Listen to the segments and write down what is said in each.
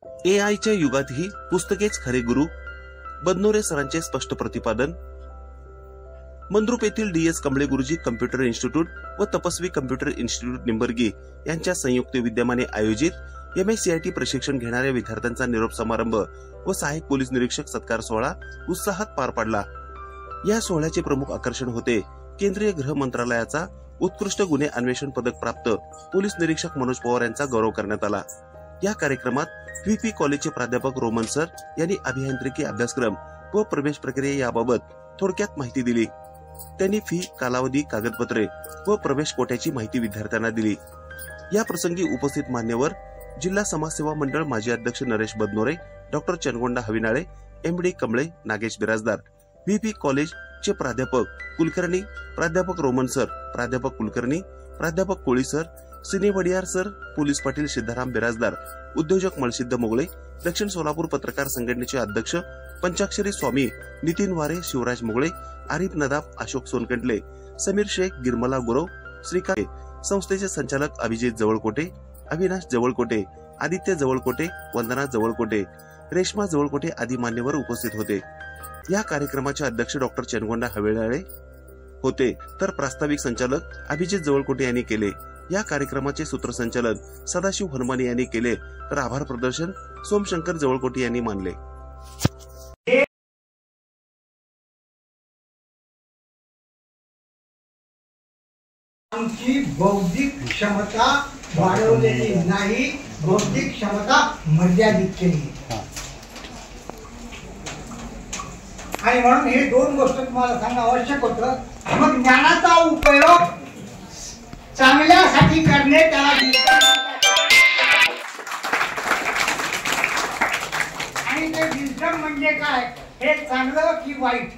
एआयच्या युगातही पुस्तकेच खरे गुरु, बदनोरे सरांचे स्पष्ट प्रतिपादन. मंद्रुप येथील DS कंबळे गुरुजी कम्प्युटर इन्स्टिट्यूट व तपस्वी कम्प्युटर इन्स्टिट्यूट निंबर्गी यांच्या संयुक्त विद्यमाने आयोजित MSCIT प्रशिक्षण घेणाऱ्या विद्यार्थ्यांचा निरोप समारंभ व सहाय्यक पोलीस निरीक्षक सत्कार सोहळा उत्साहात पार पडला. या सोहळ्याचे प्रमुख आकर्षण होते केंद्रीय गृह मंत्रालयाचा उत्कृष्ट गुन्हे अन्वेषण पदक प्राप्त पोलीस निरीक्षक मनोज पवार यांचा गौरव करण्यात आला. या कार्यक्रमात VP कॉलेजचे प्राध्यापक रोमन सर यांनी अभियांत्रिकी अभ्यासक्रम व प्रवेश प्रक्रिया याबाबत थोडक्यात माहिती दिली. त्यांनी फी, कालावधी, कागदपत्रे व प्रवेश कोट्याची माहिती विद्यार्थ्यांना दिली. या प्रसंगी उपस्थित मान्यवर जिल्हा समाजसेवा मंडळ माजी अध्यक्ष Naresh Badnore, doctor Changonda Havinale, MD Kamble, Nagesh Birajdar, VP college चे प्राध्यापक कुलकर्णी, प्राध्यापक रोमन सर, प्राध्यापक कुलकर्णी, प्राध्यापक कोळी सर, सिने वडियार सर, पोलीस पाटील सिद्धाराम बिराजदार, उद्योजक मळसिद्ध मोगळे, दक्षिण सोलापूर पत्रकार संघटनेचे अध्यक्ष पंचाक्षरी स्वामी, नितीन वारे, शिवराज मोगळे, आरिफ नदाब, अशोक सोनकंडले, समीर शेख, गिरमला गुरव, श्रीकांत, संस्थेचे संचालक अभिजित जवळकोटे, अविनाश जवळकोटे, आदित्य जवळकोटे, वंदना जवळकोटे, रेश्मा जवळकोटे आदी मान्यवर उपस्थित होते. या कार्यक्रमाचे अध्यक्ष डॉक्टर चनगोंडा हविनाळे होते, तर प्रास्ताविक संचालक अभिजित जवळकोटे यांनी केले. या कार्यक्रमाचे सूत्रसंचालन सदाशिव हनुमाने यांनी केले, तर आभार प्रदर्शन सोमशंकर जवळकोटे यांनी मानले. आमची बौद्धिक क्षमता वाढवलेली नाही, बौद्धिक क्षमता मर्यादित केली. आणि म्हणून हे दोन गोष्ट तुम्हाला सांगणं आवश्यक होतं. मग ज्ञानाचा उपयोग चांगल्यासाठी करणे त्याला आणि ते विजडम म्हणजे काय, हे चांगलं की वाईट.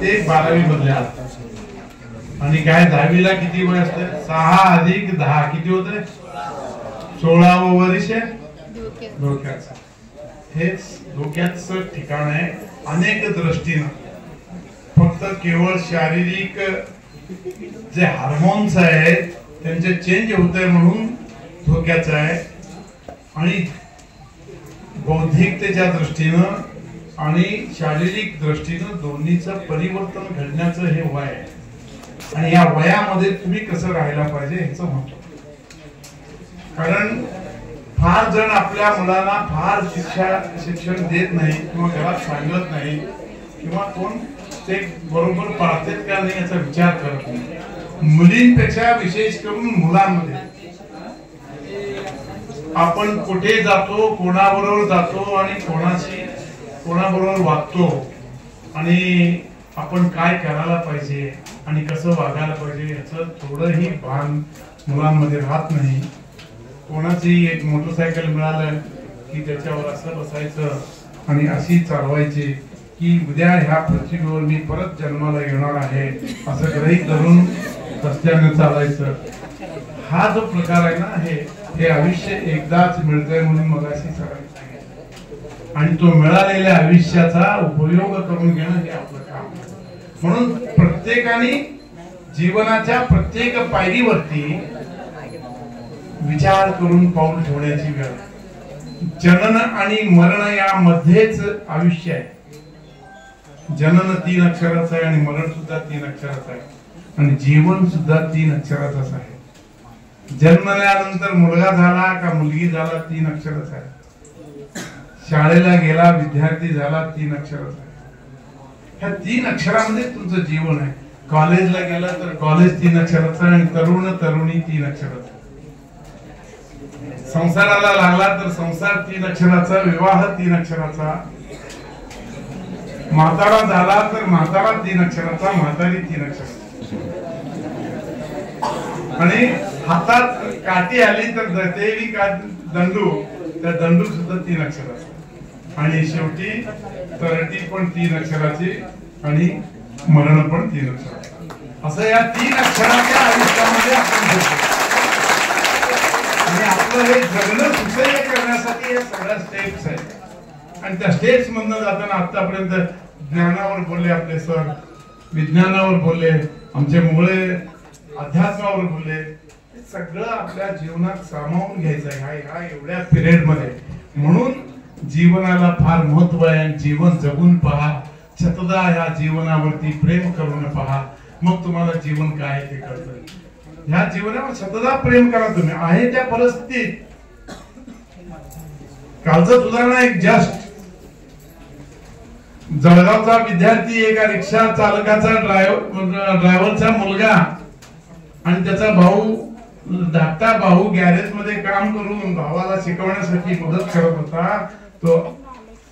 ते 12वी मधले आणि काय 10वीला किती वय असते? 6 अधिक 10 किती होते? 16व वर्ष डोक्याचं. हेच डोक्याचं ठिकाण आहे. अनेक दृष्टीनं फक्त केवळ शारीरिक जे हार्मोन्स आहेत त्यांचे चेंज होत आहे म्हणून धोक्याचं आहे, आणि बौद्धिकतेच्या दृष्टीनं आणि शारीरिक दृष्टीनं दोन्हीचं परिवर्तन घडण्याचं हे वय आहे. आणि या वयामध्ये तुम्ही कसं राहायला पाहिजे ह्याचं महत्व. कारण फार जण आपल्या मुलांना फार शिक्षण देत नाही किंवा घरात सांगत नाही किंवा कोण ते बरोबर पाळतात का नाही याचा विचार करत नाही. मुलींपेक्षा विशेष करून मुलांमध्ये आपण कुठे जातो, कोणाबरोबर जातो आणि कोणाबरोबर वागतो आणि आपण काय करायला पाहिजे आणि कसं वागायला पाहिजे याचं थोडंही भान मुलांमध्ये राहत नाही. कोणाची एक मोटरसायकल मिळालं की त्याच्यावर असं बसायचं आणि अशी चालवायची की उद्या ह्या पृथ्वीवर मी परत जन्माला येणार आहे असं गृहीत धरून रस्त्याने चालायचं. हा जो प्रकार आहे ना, हे आयुष्य एकदाच मिळतंय म्हणून मगाशी सगळ्यांनी सांगितलं, आणि तो मिळालेल्या आयुष्याचा उपयोग करून घेणं हे आपलं काम. म्हणून प्रत्येकाने जीवनाच्या प्रत्येक पायरीवरती विचार करून पाऊल ठेवण्याची वेळ. जनन आणि मरण यामध्येच आयुष्य आहे. जनन 3 अक्षराचं आहे आणि मरण सुद्धा 3 अक्षराचं आहे आणि जीवन सुद्धा 3 अक्षराचं आहे. जन्मल्यानंतर मुलगा झाला का मुलगी झाला 3 अक्षराचा आहे. शाळेला गेला विद्यार्थी झाला 3 अक्षराचा आहे. ह्या 3 अक्षरामध्ये तुमचं जीवन आहे. कॉलेजला गेला तर कॉलेज 3 अक्षराचं आणि तरुण तरुणी 3 अक्षराचं. संसाराला लागला तर संसार 3 अक्षराचा, विवाह 3 अक्षराचा, म्हातारा झाला तर म्हातारा 3 अक्षराचा, म्हातारी 3 अक्षराचा, आणि हातात काठी आली तर देवी का दंडू, त्या दंडू सुद्धा 3 अक्षराचा, आणि शेवटी तरटी पण 3 अक्षराची आणि मरण पण 3 अक्षराची. असं या 3 अक्षराच्या आयुष्यामध्ये आपण घेतो. आणि आपलं हे जगणं सुसह्य करण्यासाठी या सगळ्या स्टेप्स आहेत. आणि त्या स्टेप्स मधनं जाताना आतापर्यंत ज्ञानावर बोलले आपले सर, विज्ञानावर बोलले, आमचे मुळे अध्यात्मावर बोलले, सगळं आपल्या जीवनात सामावून घ्यायचं आहे ह्या एवढ्या पिरियड मध्ये. म्हणून जीवनाला फार महत्व आहे. जीवन जगून पहा, शतदा ह्या जीवनावरती प्रेम करून पहा, मग तुम्हाला जीवन काय ते कळतं. ह्या जीवनावर शतदा प्रेम करा तुम्ही. आहे त्या परिस्थितीत. कालचं उदाहरण एक जस्ट जळगावचा विद्यार्थी एका रिक्षा चालकाचा ड्रायव्हरचा मुलगा आणि त्याचा भाऊ धाकटा भाऊ गॅरेज मध्ये काम करून भावाला शिकवण्यासाठी मदत करत होता. तो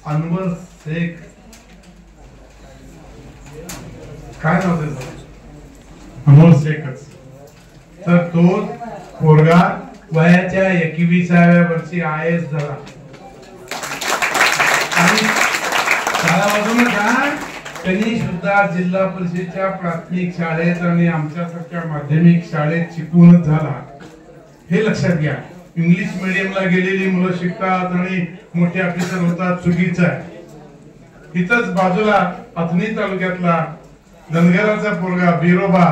अनवर शेख, काय नाव त्याचं, अनवर शेखच. तर तो पोरगा वयाच्या 21व्या वर्षी IAS झाला. आणि शाळामधून काय त्यांनी सुद्धा जिल्हा परिषदेच्या प्राथमिक शाळेत आणि आमच्यासारख्या माध्यमिक शाळेत शिकूनच झाला. हे लक्षात घ्या. इंग्लिश मीडियमला गेलेली मुलं शिकतात आणि मोठे ऑफिसर होतात, चुकीचं आहे. इथंच बाजूला अथणी तालुक्यातला धनगराचा पोरगा बिरोबा,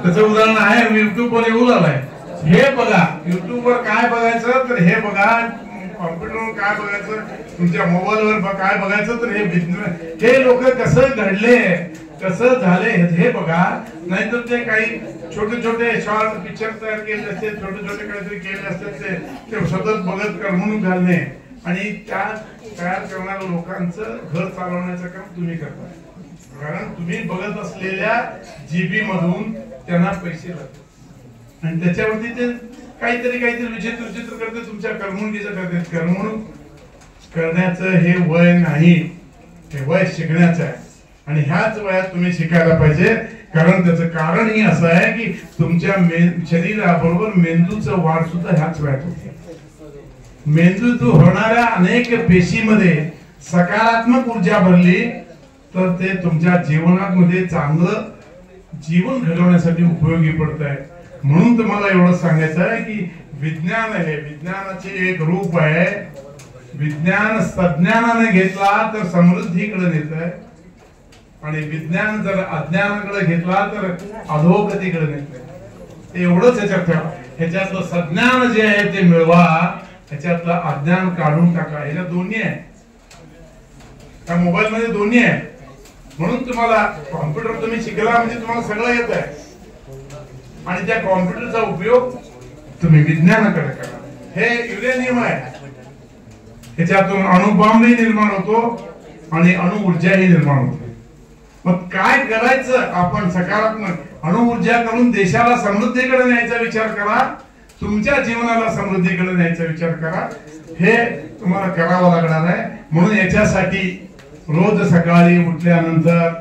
त्याचं उदाहरण आहे, युट्यूब वर येऊ लागलाय. हे बघा, युट्यूब वर काय बघायचं तर हे बघा, कॉम्प्युटरवर काय बघायचं, तुमच्या मोबाईलवर काय बघायचं तर हे लोक कसं घडले, कसं झाले हे बघा. नाहीतर ते काही छोटे छोटे शॉर्ट पिक्चर तयार केले असते, छोटे छोटे काहीतरी केले असते, ते सतत बघत करमणूक घालणे आणि त्या तयार करणाऱ्या लोकांचं घर चालवण्याचं काम तुम्ही करता. कारण तुम्ही बघत असलेल्या जीबी मधून त्यांना पैसे लागतात आणि त्याच्यावरती ते काहीतरी विचित्र विचित्र करते, तुमच्या करमणुकीचं करते. करमणूक करण्याचं हे वय नाही, हे वय शिकण्याचं आहे. आणि ह्याच वयात तुम्ही शिकायला पाहिजे. कारण त्याचं कारण हे असं आहे की तुमच्या शरीराबरोबर मेंदूचं वाढ सुद्धा ह्याच वयात होते. मेंदूत होणाऱ्या अनेक पेशीमध्ये सकारात्मक ऊर्जा भरली तर ते तुमच्या जीवनामध्ये चांगलं जीवन घडवण्यासाठी उपयोगी पडत आहे. म्हणून तुम्हाला एवढं सांगायचं आहे की विज्ञान आहे, विज्ञानाचे एक रूप आहे. विज्ञान सज्ञानाने घेतला तर समृद्धीकडे नेत आहे आणि विज्ञान जर अज्ञानाकडे घेतला तर अधोगतीकडे नेत आहे. एवढंच ह्याच्यात ठेवा. ह्याच्यातलं सज्ञान जे आहे ते मिळवा, ह्याच्यातलं अज्ञान काढून टाका. ह्याच्यात दोन्ही आहे. त्या मोबाईल मध्ये दोन्ही आहे. म्हणून तुम्हाला कॉम्प्युटर तुम्ही शिकला म्हणजे तुम्हाला सगळं येत आहे आणि त्या कॉम्प्युटरचा उपयोग तुम्ही विज्ञानाकडे करा. हे युरेनियम आहे, ह्याच्यातून अणुबॉम्बही निर्माण होतो आणि अणु ऊर्जाही निर्माण होते. मग काय करायचं आपण? सकारात्मक अणु ऊर्जा करून देशाला समृद्धीकडे न्यायचा विचार करा, तुमच्या जीवनाला समृद्धीकडे न्यायचा विचार करा. हे तुम्हाला करावं लागणार आहे. म्हणून याच्यासाठी रोज सकाळी उठल्यानंतर